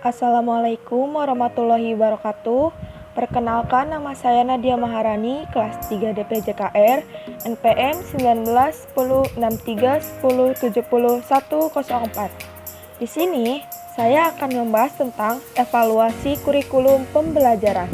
Assalamualaikum warahmatullahi wabarakatuh. Perkenalkan, nama saya Nadia Maharani, kelas 3 DPJKR, NPM 191063107104. Di sini, saya akan membahas tentang evaluasi kurikulum pembelajaran.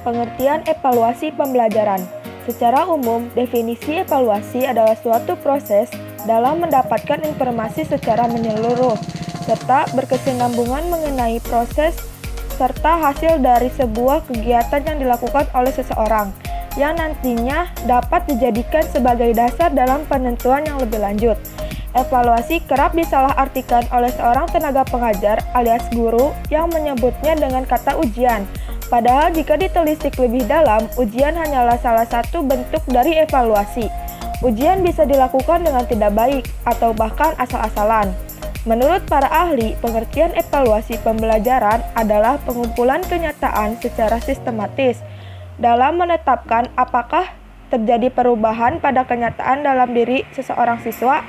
Pengertian evaluasi pembelajaran. Secara umum, definisi evaluasi adalah suatu proses dalam mendapatkan informasi secara menyeluruh, serta berkesinambungan mengenai proses serta hasil dari sebuah kegiatan yang dilakukan oleh seseorang, yang nantinya dapat dijadikan sebagai dasar dalam penentuan yang lebih lanjut. Evaluasi kerap disalahartikan oleh seorang tenaga pengajar alias guru yang menyebutnya dengan kata ujian. Padahal jika ditelisik lebih dalam, ujian hanyalah salah satu bentuk dari evaluasi. Ujian bisa dilakukan dengan tidak baik atau bahkan asal-asalan. Menurut para ahli, pengertian evaluasi pembelajaran adalah pengumpulan kenyataan secara sistematis dalam menetapkan apakah terjadi perubahan pada kenyataan dalam diri seseorang siswa.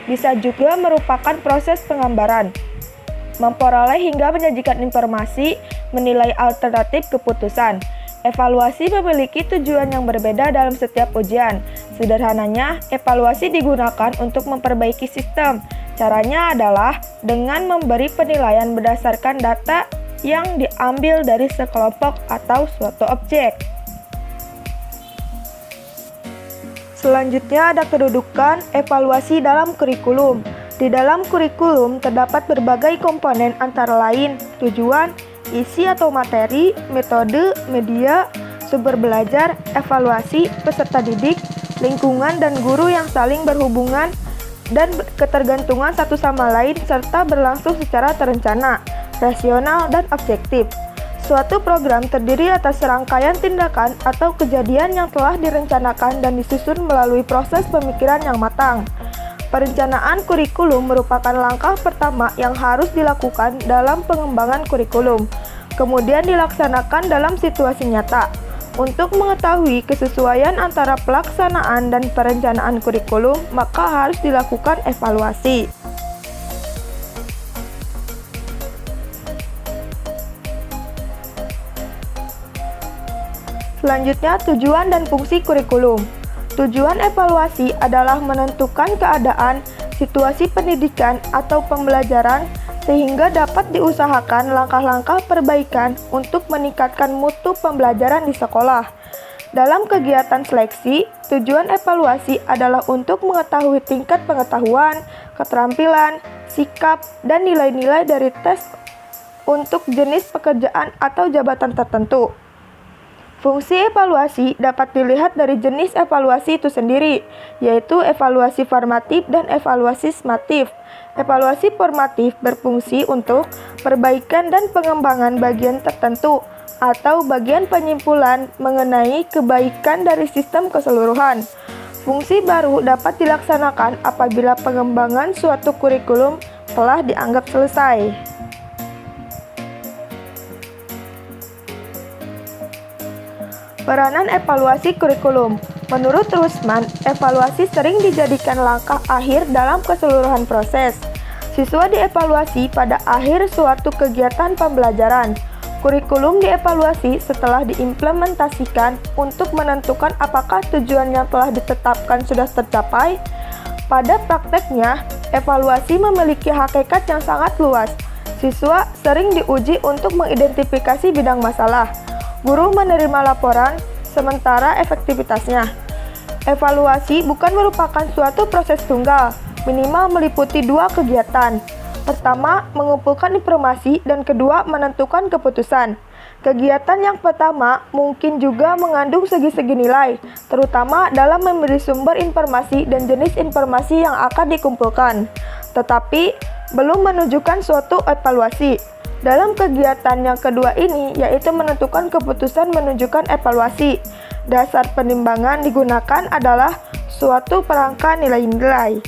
Bisa juga merupakan proses penggambaran, memperoleh hingga menyajikan informasi, menilai alternatif keputusan. Evaluasi memiliki tujuan yang berbeda dalam setiap ujian. Sederhananya, evaluasi digunakan untuk memperbaiki sistem. Caranya adalah dengan memberi penilaian berdasarkan data yang diambil dari sekelompok atau suatu objek. Selanjutnya ada kedudukan evaluasi dalam kurikulum. Di dalam kurikulum terdapat berbagai komponen antara lain tujuan, isi atau materi, metode, media, sumber belajar, evaluasi, peserta didik, lingkungan dan guru yang saling berhubungan dan ketergantungan satu sama lain serta berlangsung secara terencana, rasional, dan objektif. Suatu program terdiri atas serangkaian tindakan atau kejadian yang telah direncanakan dan disusun melalui proses pemikiran yang matang. Perencanaan kurikulum merupakan langkah pertama yang harus dilakukan dalam pengembangan kurikulum, kemudian dilaksanakan dalam situasi nyata. Untuk mengetahui kesesuaian antara pelaksanaan dan perencanaan kurikulum, maka harus dilakukan evaluasi. Selanjutnya, tujuan dan fungsi kurikulum. Tujuan evaluasi adalah menentukan keadaan, situasi pendidikan atau pembelajaran sehingga dapat diusahakan langkah-langkah perbaikan untuk meningkatkan mutu pembelajaran di sekolah. Dalam kegiatan seleksi, tujuan evaluasi adalah untuk mengetahui tingkat pengetahuan, keterampilan, sikap, dan nilai-nilai dari tes untuk jenis pekerjaan atau jabatan tertentu. Fungsi evaluasi dapat dilihat dari jenis evaluasi itu sendiri, yaitu evaluasi formatif dan evaluasi summatif. Evaluasi formatif berfungsi untuk perbaikan dan pengembangan bagian tertentu atau bagian penyimpulan mengenai kebaikan dari sistem keseluruhan. Fungsi baru dapat dilaksanakan apabila pengembangan suatu kurikulum telah dianggap selesai. Peranan evaluasi kurikulum. Menurut Rusman, evaluasi sering dijadikan langkah akhir dalam keseluruhan proses. Siswa dievaluasi pada akhir suatu kegiatan pembelajaran. Kurikulum dievaluasi setelah diimplementasikan untuk menentukan apakah tujuan yang telah ditetapkan sudah tercapai. Pada prakteknya, evaluasi memiliki hakikat yang sangat luas. Siswa sering diuji untuk mengidentifikasi bidang masalah. Guru menerima laporan, sementara efektivitasnya. Evaluasi bukan merupakan suatu proses tunggal, minimal meliputi dua kegiatan. Pertama, mengumpulkan informasi, dan kedua, menentukan keputusan. Kegiatan yang pertama mungkin juga mengandung segi-segi nilai, terutama dalam memberi sumber informasi dan jenis informasi yang akan dikumpulkan, tetapi belum menunjukkan suatu evaluasi. Dalam kegiatan yang kedua ini, yaitu menentukan keputusan menunjukkan evaluasi. Dasar penimbangan digunakan adalah suatu kerangka nilai-nilai.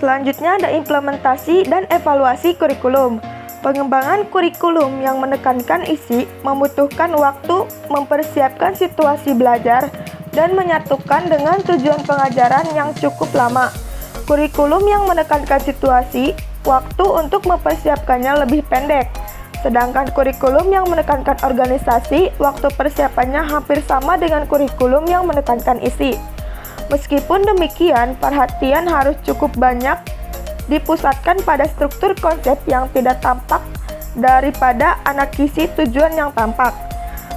Selanjutnya ada implementasi dan evaluasi kurikulum. Pengembangan kurikulum yang menekankan isi membutuhkan waktu mempersiapkan situasi belajar dan menyatukan dengan tujuan pengajaran yang cukup lama. Kurikulum yang menekankan situasi, waktu untuk mempersiapkannya lebih pendek. Sedangkan kurikulum yang menekankan organisasi, waktu persiapannya hampir sama dengan kurikulum yang menekankan isi. Meskipun demikian, perhatian harus cukup banyak dipusatkan pada struktur konsep yang tidak tampak daripada anarkisi tujuan yang tampak.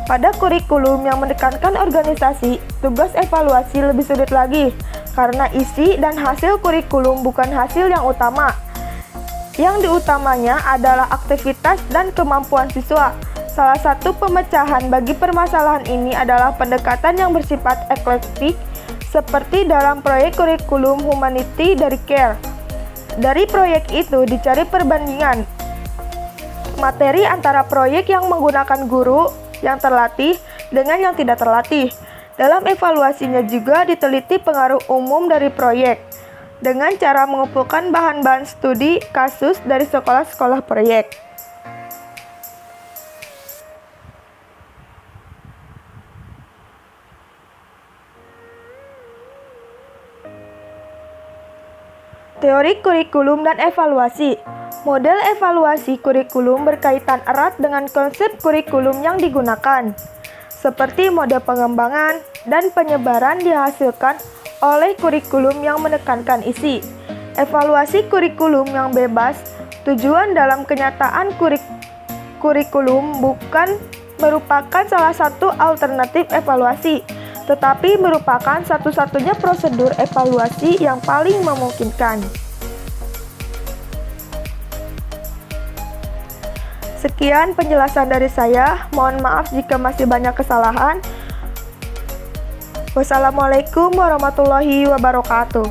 Pada kurikulum yang menekankan organisasi, tugas evaluasi lebih sulit lagi, karena isi dan hasil kurikulum bukan hasil yang utama. Yang diutamanya adalah aktivitas dan kemampuan siswa. Salah satu pemecahan bagi permasalahan ini adalah pendekatan yang bersifat eklektik, seperti dalam proyek kurikulum humanity dari CARE. Dari proyek itu dicari perbandingan materi antara proyek yang menggunakan guru yang terlatih dengan yang tidak terlatih. Dalam evaluasinya juga diteliti pengaruh umum dari proyek dengan cara mengumpulkan bahan-bahan studi kasus dari sekolah-sekolah proyek. Teori kurikulum dan evaluasi. Model evaluasi kurikulum berkaitan erat dengan konsep kurikulum yang digunakan, seperti mode pengembangan dan penyebaran dihasilkan oleh kurikulum yang menekankan isi. Evaluasi kurikulum yang bebas, tujuan dalam kenyataan kurikulum bukan merupakan salah satu alternatif evaluasi, tetapi merupakan satu-satunya prosedur evaluasi yang paling memungkinkan. Sekian penjelasan dari saya, mohon maaf jika masih banyak kesalahan. Wassalamualaikum warahmatullahi wabarakatuh.